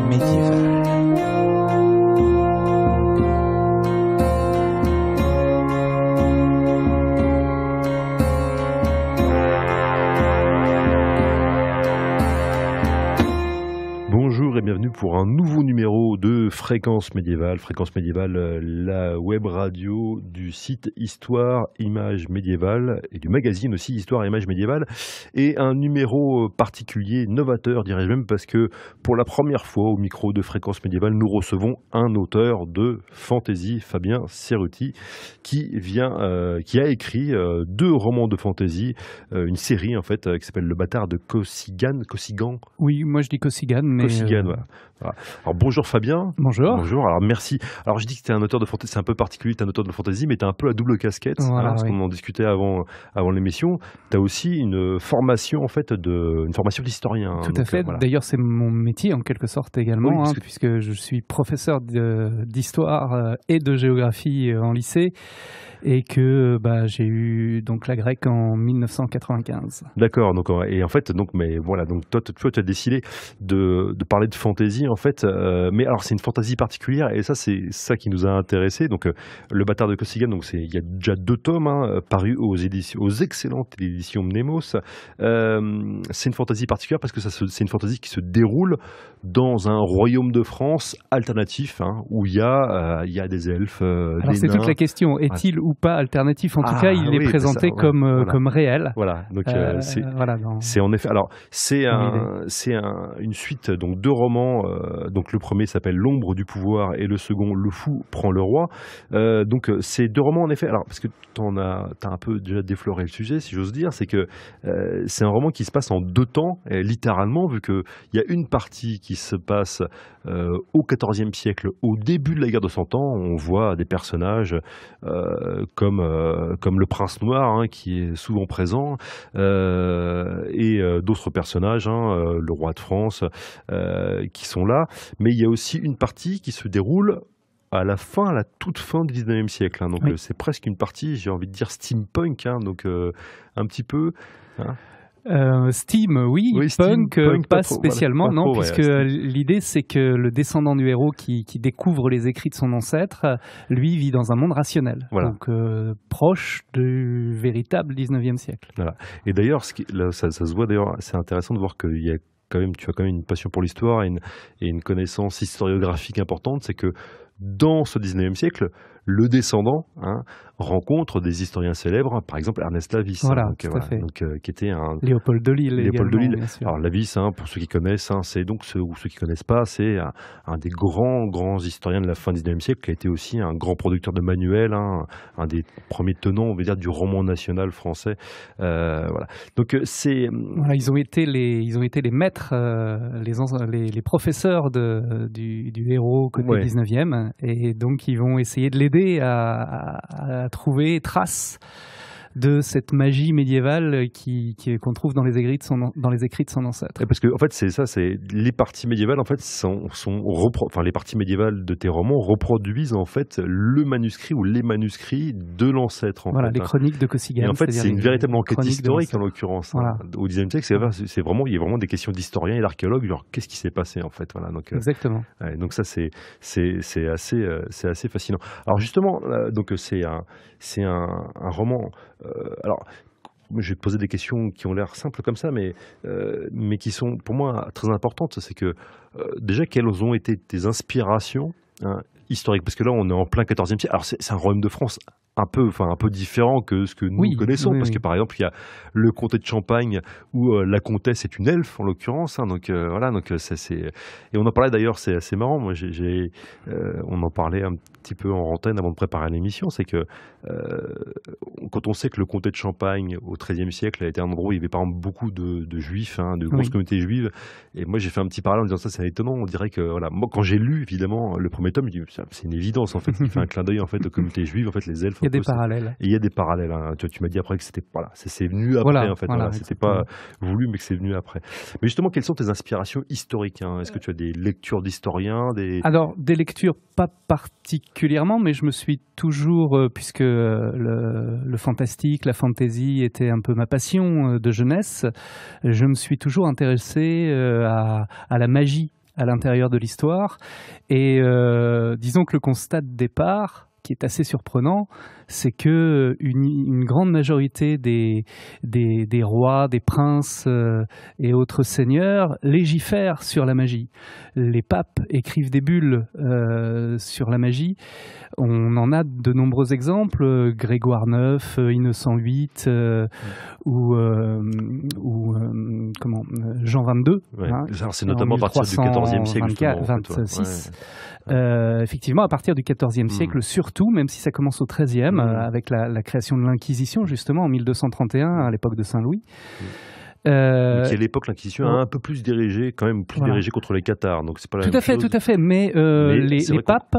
médiévale. Bonjour et bienvenue pour un nouveau numéro de Fréquence Médiévale. Fréquence Médiévale, la web radio du site Histoire Images Médiévales et du magazine aussi Histoire Images Médiévales. Et un numéro particulier, novateur dirais-je même, parce que pour la première fois au micro de Fréquence Médiévale, nous recevons un auteur de fantasy, Fabien Cerutti, qui a écrit 2 romans de fantasy, une série en fait qui s'appelle Le Bâtard de Kosigan. Oui, moi je dis Kosigan, mais... Kosigan, voilà. Alors bonjour Fabien. Bonjour. Bonjour, alors merci. Alors je dis que tu es un auteur de fantasy, c'est un peu particulier, tu es un auteur de fantasy, mais tu as un peu la double casquette, voilà, parce qu'on en discutait avant l'émission. Tu as aussi une formation en fait une formation d'historien. Tout à fait, voilà. D'ailleurs c'est mon métier en quelque sorte également, oui, puisque je suis professeur d'histoire et de géographie en lycée. Et que j'ai eu donc la grecque en 1995. D'accord, donc et en fait mais voilà, donc toi tu as décidé de parler de fantaisie en fait, mais alors c'est une fantaisie particulière et ça c'est ça qui nous a intéressé. Donc Le Bâtard de Kosigan, donc il y a déjà 2 tomes parus aux excellentes éditions Mnemos. C'est une fantaisie particulière parce que c'est une fantaisie qui se déroule dans un royaume de France alternatif, où il y a des elfes, alors c'est toute la question, est-il ou pas alternatif, en tout cas il est présenté comme réel. Voilà, donc c'est en effet, alors c'est une suite donc 2 romans, donc le premier s'appelle L'ombre du pouvoir et le second Le fou prend le roi. Donc ces 2 romans en effet, alors parce que t'as un peu déjà défloré le sujet si j'ose dire, c'est que c'est un roman qui se passe en 2 temps, littéralement, vu qu'il y a une partie qui se passe au XIVe siècle, au début de la guerre de 100 ans. On voit des personnages comme le prince noir, qui est souvent présent, et d'autres personnages, le roi de France, qui sont là. Mais il y a aussi une partie qui se déroule à la toute fin du 19e siècle. Donc oui. C'est presque une partie, j'ai envie de dire steampunk, donc un petit peu... Steam, oui, punk pas spécialement, non, puisque l'idée c'est que le descendant du héros qui découvre les écrits de son ancêtre, lui vit dans un monde rationnel, donc proche du véritable 19e siècle. Voilà. Et d'ailleurs, ça se voit d'ailleurs, c'est intéressant de voir tu as quand même une passion pour l'histoire et une connaissance historiographique importante, c'est que dans ce 19e siècle, le descendant rencontre des historiens célèbres, par exemple Ernest Lavis, qui était un... Léopold de Lille. Alors Lavis, pour ceux qui connaissent, c'est donc ceux qui connaissent pas, c'est un des grands historiens de la fin du 19e siècle, qui a été aussi un grand producteur de manuels, un des premiers tenants, on va dire, du roman national français. Voilà. Donc ils ont été les maîtres, les professeurs du héros côté 19e, et donc ils vont essayer de l'aider à trouver trace de cette magie médiévale qu'on trouve dans les écrits de son ancêtre. Parce que en fait c'est les parties médiévales en fait les parties médiévales de tes romans reproduisent en fait le manuscrit ou les manuscrits de l'ancêtre. Les chroniques de Kosigan. Et en fait c'est une véritable enquête historique en l'occurrence. Au XIXe siècle, il y a vraiment des questions d'historiens et d'archéologues, genre qu'est-ce qui s'est passé en fait. Voilà, donc, exactement. Donc ça c'est assez fascinant. Alors justement donc c'est un roman. Alors, je vais te poser des questions qui ont l'air simples comme ça, mais qui sont pour moi très importantes. C'est que déjà, quelles ont été tes inspirations historiques? Parce que là, on est en plein XIVe siècle. Alors, c'est un royaume de France un peu différent que ce que nous connaissons, parce que par exemple il y a le comté de Champagne où la comtesse est une elfe en l'occurrence, donc c'est et on en parlait d'ailleurs, c'est assez marrant. Moi on en parlait un petit peu en antenne avant de préparer l'émission, c'est que quand on sait que le comté de Champagne au XIIIe siècle a été un endroit où il y avait par exemple beaucoup de juifs, de grosses communautés juives, et moi j'ai fait un petit parallèle en disant ça c'est étonnant, on dirait que moi quand j'ai lu évidemment le premier tome, je dis c'est une évidence en fait, il fait un clin d'œil en fait aux communautés juives, en fait les elfes. Il y a des parallèles. Et il y a des parallèles. Tu m'as dit après que c'est venu après en fait. C'était pas voulu, mais que c'est venu après. Mais justement, quelles sont tes inspirations historiques? Est-ce que tu as des lectures d'historiens, Alors des lectures pas particulièrement, mais je me suis toujours, puisque le fantastique, la fantasy était un peu ma passion de jeunesse, je me suis toujours intéressé à la magie à l'intérieur de l'histoire. Et disons que le constat de départ, qui est assez surprenant, c'est que une grande majorité des rois, des princes et autres seigneurs légifèrent sur la magie. Les papes écrivent des bulles sur la magie. On en a de nombreux exemples, Grégoire IX, Innocent VIII ou Jean XXII. Ouais. Hein, c'est notamment à partir du XIVe siècle. 26. Effectivement, à partir du XIVe siècle, surtout, même si ça commence au XIIIe, avec la création de l'Inquisition, justement, en 1231, à l'époque de Saint-Louis. Qui à l'époque, l'Inquisition a un peu plus dirigée, quand même plus dirigée contre les cathares. Donc c'est pas la même chose. Tout à fait. Mais les papes,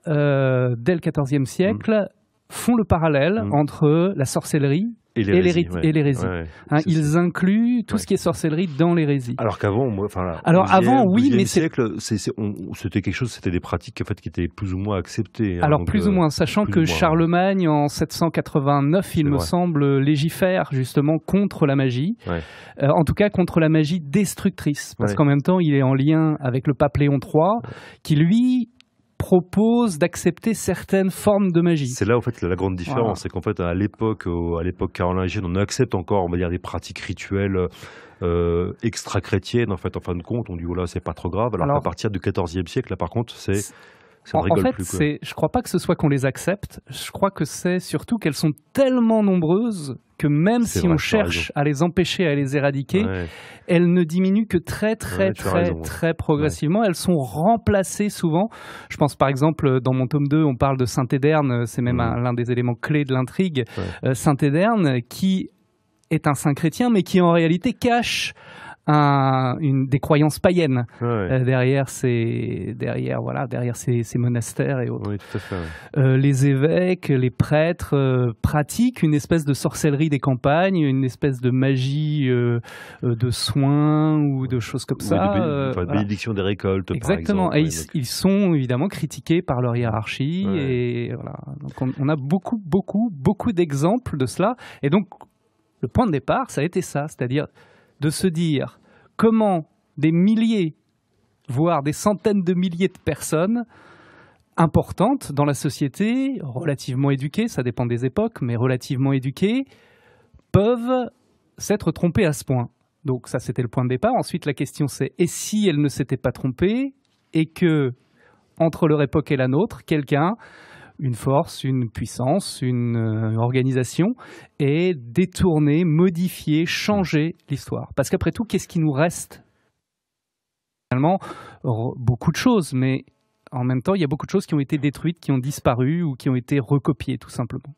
dès le XIVe siècle, font le parallèle entre la sorcellerie et l'hérésie. Ils incluent tout ce qui est sorcellerie dans l'hérésie. Alors qu'avant, oui, mais siècle, c'était quelque chose, c'était des pratiques en fait qui étaient plus ou moins acceptées. Alors plus ou moins, sachant que Charlemagne en 789, il me semble, légifère justement contre la magie. En tout cas contre la magie destructrice, parce qu'en même temps, il est en lien avec le pape Léon III, qui lui propose d'accepter certaines formes de magie. C'est là en fait la grande différence, c'est qu'en fait à l'époque carolingienne, on accepte encore, on va dire, des pratiques rituelles extra-chrétiennes en fin de compte. On dit voilà, c'est pas trop grave. Alors qu'à partir du XIVe siècle, là par contre, ça ne rigole plus. Je crois pas que ce soit qu'on les accepte. Je crois que c'est surtout qu'elles sont tellement nombreuses que même si on cherche à les empêcher, à les éradiquer, elles ne diminuent que très progressivement. Elles sont remplacées souvent. Je pense par exemple, dans mon tome 2, on parle de Saint-Éderne, c'est même l'un des éléments clés de l'intrigue. Saint-Éderne, qui est un saint chrétien, mais qui en réalité cache des croyances païennes derrière ces monastères et autres. Oui, tout à fait. Les évêques, les prêtres pratiquent une espèce de sorcellerie des campagnes, une espèce de magie de soins ou de choses comme ça. Bénédiction des récoltes, exactement. par exemple. Et ils sont évidemment critiqués par leur hiérarchie. Et voilà. Donc on a beaucoup d'exemples de cela. Et donc le point de départ, ça a été ça, c'est-à-dire de se dire comment des milliers, voire des centaines de milliers de personnes importantes dans la société, relativement éduquées, ça dépend des époques, mais relativement éduquées, peuvent s'être trompées à ce point. Donc ça, c'était le point de départ. Ensuite, la question c'est, et si elles ne s'étaient pas trompées, et que, entre leur époque et la nôtre, quelqu'un, une force, une puissance, une organisation, et détourner, modifier, changer l'histoire. Parce qu'après tout, qu'est-ce qui nous reste? Finalement, beaucoup de choses, mais en même temps, il y a beaucoup de choses qui ont été détruites, qui ont disparu ou qui ont été recopiées, tout simplement.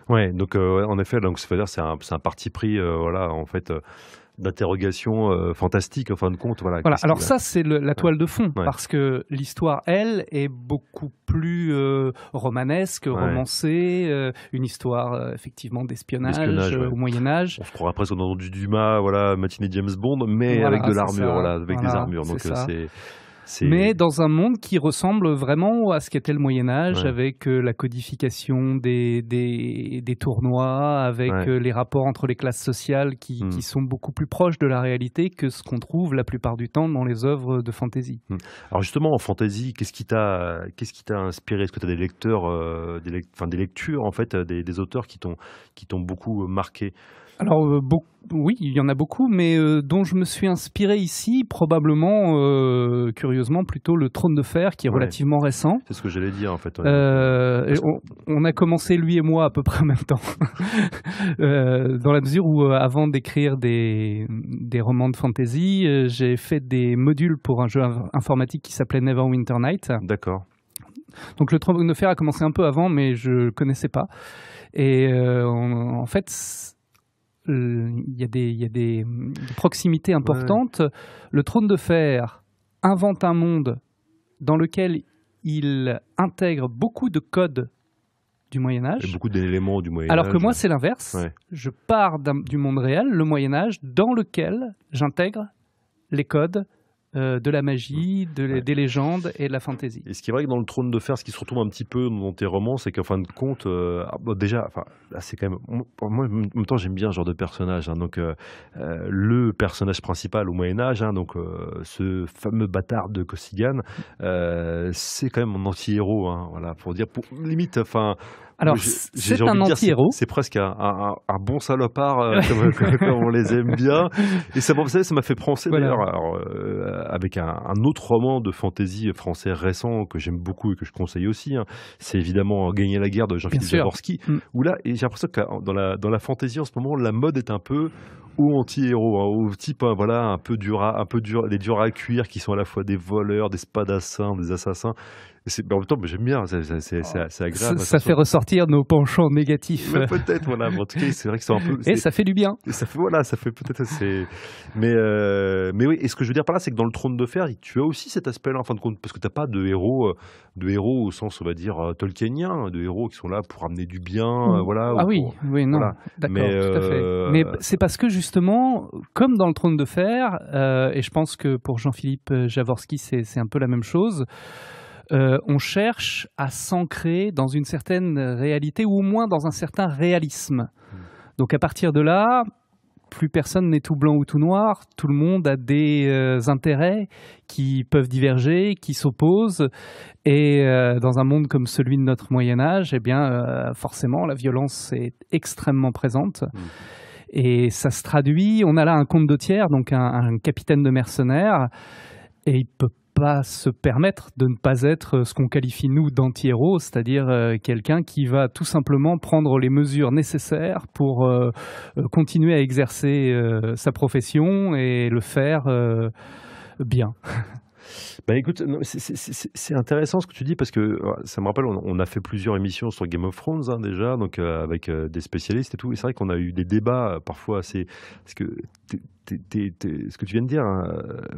Ouais, donc en effet, donc c'est un parti pris, en fait. D'interrogation fantastique en fin de compte. Voilà. Alors ça, c'est la toile de fond, parce que l'histoire, elle, est beaucoup plus romanesque, romancée, une histoire effectivement d'espionnage au Moyen-Âge. On se croirait presque dans du Dumas, matinée James Bond, mais avec de l'armure, avec des armures. Donc mais dans un monde qui ressemble vraiment à ce qu'était le Moyen-Âge, avec la codification des tournois, avec les rapports entre les classes sociales qui sont beaucoup plus proches de la réalité que ce qu'on trouve la plupart du temps dans les œuvres de fantasy. Alors justement, en fantasy, qu'est-ce qui t'a inspiré? Est-ce que tu as des lecteurs, des lectures en fait, des auteurs qui t'ont beaucoup marqué? Alors, oui, il y en a beaucoup, mais dont je me suis inspiré ici, probablement, curieusement, plutôt le Trône de Fer, qui est relativement récent. C'est ce que j'allais dire, en fait. On a commencé, lui et moi, à peu près en même temps. Dans la mesure où, avant d'écrire des romans de fantasy, j'ai fait des modules pour un jeu informatique qui s'appelait Neverwinter Night. D'accord. Donc, le Trône de Fer a commencé un peu avant, mais je ne le connaissais pas. Et en fait... Il y a des proximités importantes. Le Trône de Fer invente un monde dans lequel il intègre beaucoup de codes du Moyen-Âge. Et beaucoup d'éléments du Moyen-Âge. Alors que moi, c'est l'inverse. Je pars du monde réel, le Moyen-Âge, dans lequel j'intègre les codes de la magie, des légendes et de la fantasy. Et ce qui est vrai que dans le Trône de Fer, ce qui se retrouve un petit peu dans tes romans, c'est qu'en fin de compte, déjà, là, c'est quand même, moi, en même temps, j'aime bien ce genre de personnage. Donc, le personnage principal au Moyen Âge, donc ce fameux bâtard de Costigan, c'est quand même mon anti-héros. Voilà, pour dire, limite, enfin. Alors, c'est un anti-héros. C'est presque un bon salopard, comme on les aime bien. Et ça m'a fait penser, d'ailleurs, avec un autre roman de fantasy français récent que j'aime beaucoup et que je conseille aussi. C'est évidemment Gagner la guerre de Jean-Philippe Jaworski. Où là, et j'ai l'impression que dans la fantasy en ce moment, la mode est un peu au anti-héros, au type, voilà, un peu dur, des durs à cuire qui sont à la fois des voleurs, des spadassins, des assassins. Mais en même temps, j'aime bien, c'est agréable. Ça fait ressortir nos penchants négatifs. Peut-être, voilà. En tout cas, c'est vrai que c'est un peu. Et ça fait du bien. Et ça fait peut-être. Mais oui. Et ce que je veux dire par là, c'est que dans le Trône de Fer, tu as aussi cet aspect-là, en fin de compte, parce que t'as pas de héros au sens, on va dire, tolkienien, de héros qui sont là pour amener du bien, voilà. Ah oui, non, voilà. D'accord, tout à fait. Mais c'est parce que justement, comme dans le Trône de Fer, et je pense que pour Jean-Philippe Jaworski, c'est un peu la même chose. On cherche à s'ancrer dans une certaine réalité ou au moins dans un certain réalisme. Donc à partir de là, plus personne n'est tout blanc ou tout noir. Tout le monde a des intérêts qui peuvent diverger, qui s'opposent. Et dans un monde comme celui de notre Moyen-Âge, eh bien, forcément, la violence est extrêmement présente. Et ça se traduit. On a là un comte de tiers, donc un capitaine de mercenaires, et il peut pas se permettre de ne pas être ce qu'on qualifie nous d'anti-héros, c'est-à-dire quelqu'un qui va tout simplement prendre les mesures nécessaires pour continuer à exercer sa profession et le faire bien. Écoute, c'est intéressant ce que tu dis parce que ça me rappelle, on a fait plusieurs émissions sur Game of Thrones déjà, donc avec des spécialistes et tout. Et c'est vrai qu'on a eu des débats parfois assez, parce que ce que tu viens de dire,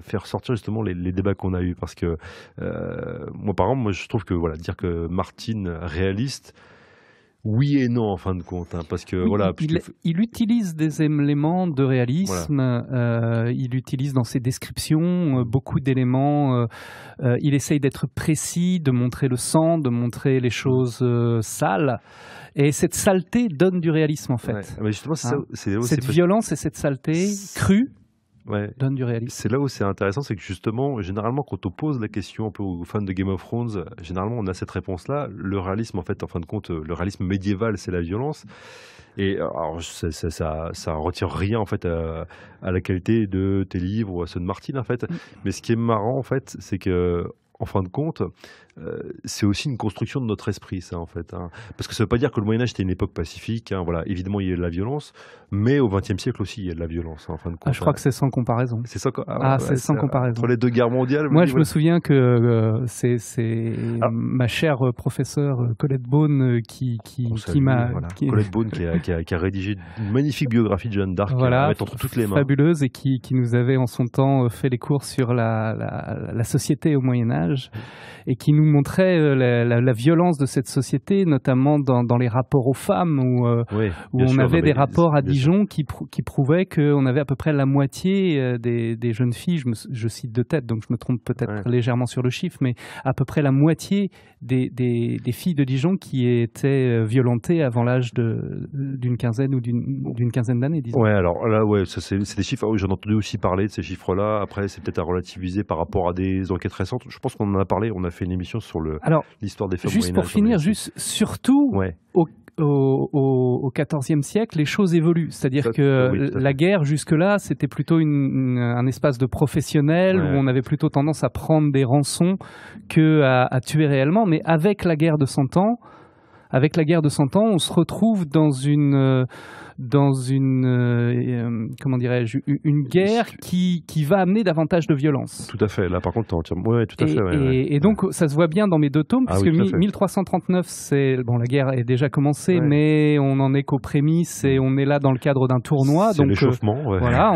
faire sortir justement les débats qu'on a eus, parce que moi par exemple, je trouve que voilà, dire que Martin réaliste. Oui et non en fin de compte, parce que oui, voilà. Il utilise des éléments de réalisme, voilà. Il utilise dans ses descriptions beaucoup d'éléments. Il essaye d'être précis, de montrer le sang, de montrer les choses sales. Et cette saleté donne du réalisme en fait. Ouais. Mais justement, cette violence et cette saleté crue. Donne du réalisme. C'est là où c'est intéressant, c'est que justement, généralement, quand on pose la question un peu aux fans de Game of Thrones, généralement, on a cette réponse-là. Le réalisme, en fait, en fin de compte, le réalisme médiéval, c'est la violence. Et alors, ça retire rien, en fait, à la qualité de tes livres ou à ceux de Martin, en fait. Mais ce qui est marrant, en fait, c'est que, en fin de compte, c'est aussi une construction de notre esprit, ça, en fait. Parce que ça ne veut pas dire que le Moyen-Âge était une époque pacifique. Voilà. Évidemment, il y a de la violence, mais au XXe siècle aussi, il y a de la violence, en fin de compte. Je crois que c'est sans comparaison. C'est sans comparaison. Entre les deux guerres mondiales. Moi, je me souviens que c'est ma chère professeure Colette Beaune qui m'a... Voilà. Colette Beaune qui a rédigé une magnifique biographie de Jeanne d'Arc à mettre entre toutes les mains. Fabuleuse, et qui nous avait en son temps fait les cours sur la société au Moyen-Âge, et qui nous montrait la violence de cette société, notamment dans les rapports aux femmes, où on avait des rapports à Dijon qui prouvaient qu'on avait à peu près la moitié des jeunes filles, je cite de tête, donc je me trompe peut-être légèrement sur le chiffre, mais à peu près la moitié des filles de Dijon qui étaient violentées avant l'âge d'une quinzaine ou d'une quinzaine d'années, disons. Ouais, alors là, c'est des chiffres, j'en ai entendu aussi parler de ces chiffres-là. Après, c'est peut-être à relativiser par rapport à des enquêtes récentes. Je pense qu'on en a parlé, on a fait une émission sur l'histoire des femmes. Juste pour finir, surtout au XIVe siècle, les choses évoluent. C'est-à-dire que la guerre, jusque-là, c'était plutôt un espace de professionnels où on avait plutôt tendance à prendre des rançons qu'à tuer réellement. Mais avec la guerre de 100 ans, on se retrouve dans une comment dirais-je, une guerre qui va amener davantage de violence. Tout à fait. Là, par contre, tout à fait. Et donc, ça se voit bien dans mes deux tomes, puisque 1339, la guerre est déjà commencée, mais on n'en est qu'aux prémices et on est là dans le cadre d'un tournoi. C'est l'échauffement. Voilà,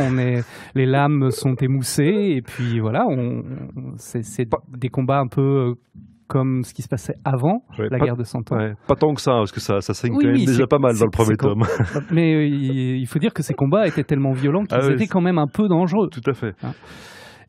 les lames sont émoussées et puis voilà, c'est des combats un peu comme ce qui se passait avant la guerre de 100 ans. Pas tant que ça, parce que ça saigne quand même déjà pas mal dans le premier tome. Mais il faut dire que ces combats étaient tellement violents qu'ils étaient quand même un peu dangereux. Tout à fait.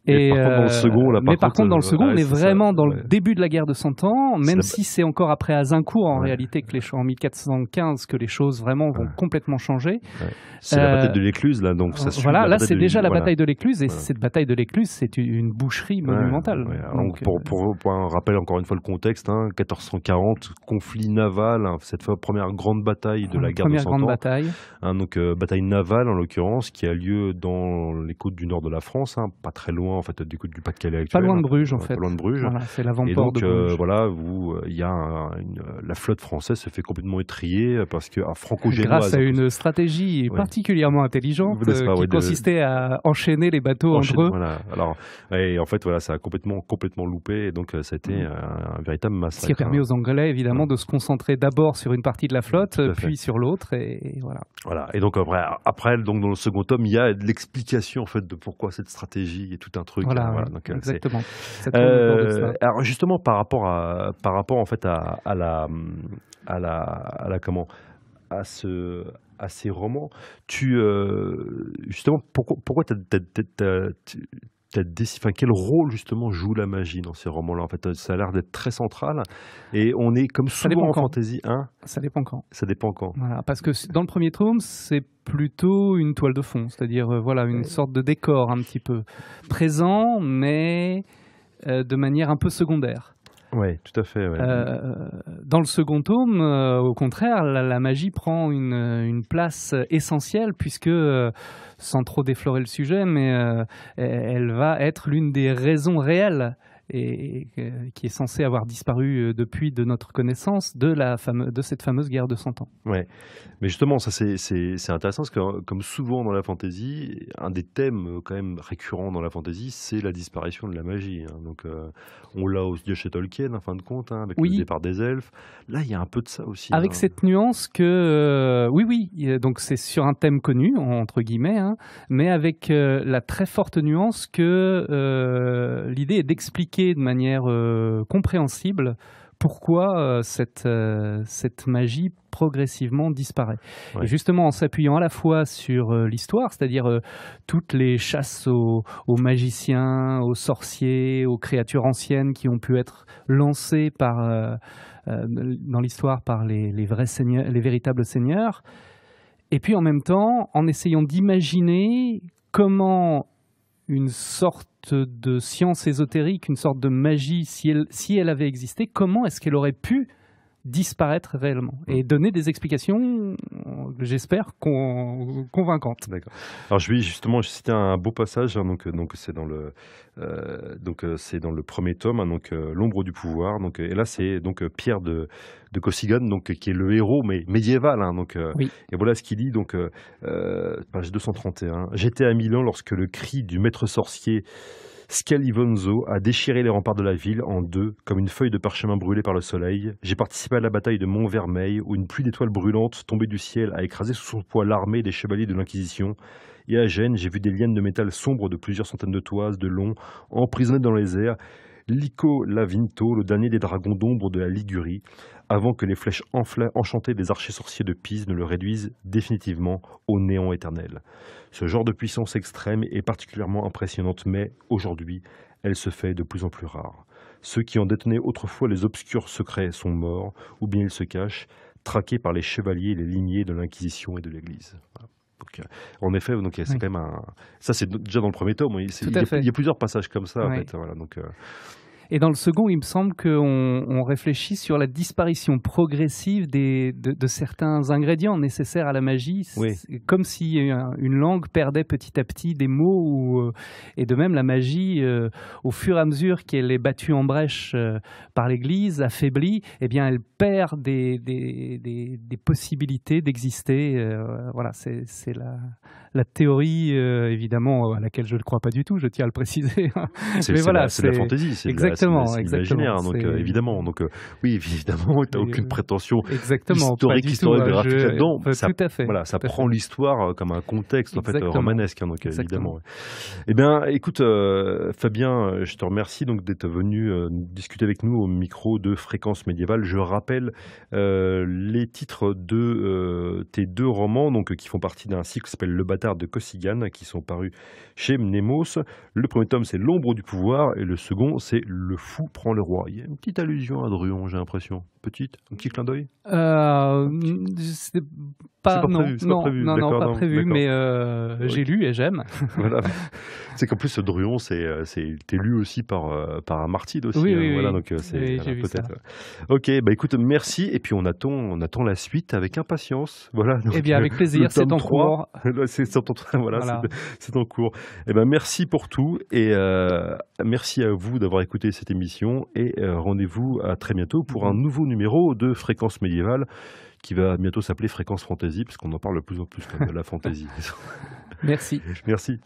Et par contre, dans le second, là, mais par contre, dans le second, on est vraiment dans le ouais. début de la guerre de 100 ans, même si c'est encore après Azincourt, en Ouais. réalité, en 1415, que les choses vraiment vont complètement changer. Ouais. C'est la bataille de l'Écluse, là, donc ça suit voilà, la là, bataille c'est déjà la voilà. bataille de l'Écluse, et Voilà. cette bataille de l'Écluse, c'est une boucherie monumentale. Ouais. Donc, pour un rappel encore une fois le contexte, 1440, conflit naval, cette fois première grande bataille de la guerre de 100 ans. Première grande bataille. Donc bataille navale en l'occurrence, qui a lieu dans les côtes du nord de la France, pas très loin en fait du Pas-de-Calais actuel. Pas loin de Bruges en fait. Pas loin de Bruges. Voilà, c'est l'avant-port et donc, de Bruges. voilà, il y a la flotte française se fait complètement étrier parce que franco-génoise. Grâce à une stratégie particulièrement intelligente qui consistait à enchaîner les bateaux entre eux. Voilà. Alors, et en fait, voilà, ça a complètement loupé, et donc ça a été un véritable massacre. Ce qui a permis aux Anglais, évidemment, de se concentrer d'abord sur une partie de la flotte, puis sur l'autre, et voilà. Voilà. Et donc après, donc dans le second tome, il y a de l'explication en fait de pourquoi cette stratégie et tout un truc. Voilà, donc, exactement. Alors justement, par rapport en fait à ces romans, justement, pourquoi quel rôle justement joue la magie dans ces romans-là? En fait, ça a l'air d'être très central, et on est comme souvent en fantasy. Ça dépend quand. Ça dépend quand. Voilà, parce que dans le premier tome, c'est plutôt une toile de fond, c'est-à-dire une sorte de décor un petit peu présent, mais de manière un peu secondaire. Oui, tout à fait. Ouais. Dans le second tome, au contraire, la magie prend une place essentielle, puisque, sans trop déflorer le sujet, mais elle va être l'une des raisons réelles et qui est censée avoir disparu depuis de notre connaissance de cette fameuse guerre de 100 ans. Ouais, mais justement, ça c'est intéressant parce que comme souvent dans la fantasy, un des thèmes quand même récurrents dans la fantasy, c'est la disparition de la magie. Donc on l'a aussi chez Tolkien, en fin de compte, avec le départ des elfes. Là, il y a un peu de ça aussi. Avec cette nuance que, donc c'est sur un thème connu, entre guillemets, mais avec la très forte nuance que l'idée est d'expliquer de manière compréhensible pourquoi cette magie progressivement disparaît. Ouais. Et justement, en s'appuyant à la fois sur l'histoire, c'est-à-dire toutes les chasses aux magiciens, aux sorciers, aux créatures anciennes qui ont pu être lancées dans l'histoire par les vrais seigneurs, les véritables seigneurs, et puis en même temps, en essayant d'imaginer comment une sorte de science ésotérique, une sorte de magie, si elle avait existé, comment est-ce qu'elle aurait pu disparaître réellement, et donner des explications, j'espère, convaincantes. D'accord. Alors je vais justement citer un beau passage, donc c'est dans le premier tome, l'ombre du pouvoir. Et là c'est Pierre de Kossigone, qui est le héros mais médiéval. Oui. Et voilà ce qu'il dit, page 231. J'étais à Milan lorsque le cri du maître sorcier Scalivonzo a déchiré les remparts de la ville en deux, comme une feuille de parchemin brûlée par le soleil. J'ai participé à la bataille de Montvermeil, où une pluie d'étoiles brûlantes tombée du ciel a écrasé sous son poids l'armée des chevaliers de l'Inquisition. Et à Gênes, j'ai vu des lianes de métal sombres de plusieurs centaines de toises de long, emprisonnées dans les airs. Lico Lavinto, le dernier des dragons d'ombre de la Ligurie, avant que les flèches enchantées des archers sorciers de Pise ne le réduisent définitivement au néant éternel. Ce genre de puissance extrême est particulièrement impressionnante, mais aujourd'hui, elle se fait de plus en plus rare. Ceux qui en détenaient autrefois les obscurs secrets sont morts, ou bien ils se cachent, traqués par les chevaliers et les lignées de l'Inquisition et de l'Église. Voilà. En effet, c'est quand même ça c'est déjà dans le premier tome. Il y a plusieurs passages comme ça. En fait, voilà, Et dans le second, il me semble qu'on réfléchit sur la disparition progressive de certains ingrédients nécessaires à la magie, comme si une langue perdait petit à petit des mots, et de même la magie, au fur et à mesure qu'elle est battue en brèche par l'Église, affaiblie, eh bien elle perd des possibilités d'exister. Voilà, c'est la théorie, évidemment, à laquelle je ne crois pas du tout, je tiens à le préciser. C'est la fantaisie, c'est l'imaginaire, évidemment. Oui, évidemment, tu n'as aucune prétention historique, historiographique là-dedans. Tout à fait. Voilà, ça prend l'histoire comme un contexte romanesque, évidemment. Eh bien, écoute, Fabien, je te remercie d'être venu discuter avec nous au micro de Fréquence Médiévale. Je rappelle les titres de tes deux romans, qui font partie d'un cycle qui s'appelle Le Bataille bâtards de Kossigane qui sont parus chez Mnemos. Le premier tome, c'est L'ombre du pouvoir et le second, c'est Le fou prend le roi. Il y a une petite allusion à Druon, j'ai l'impression. Un petit clin d'œil. C'est pas prévu, pas prévu, mais j'ai lu et j'aime. Voilà. C'est qu'en plus Druon, t'es lu aussi par un Martide aussi. Oui, voilà, oui. Donc c'est j'ai vu peut-être. Ça. Ok, bah écoute, merci et puis on attend la suite avec impatience. Voilà. Eh bien, avec plaisir. C'est en cours. Voilà. C'est en cours. Eh ben merci pour tout et merci à vous d'avoir écouté cette émission et rendez-vous à très bientôt pour un nouveau numéro de Fréquence Médiévale qui va bientôt s'appeler Fréquence Fantasy parce qu'on en parle de plus en plus de la fantasy. Merci. Merci.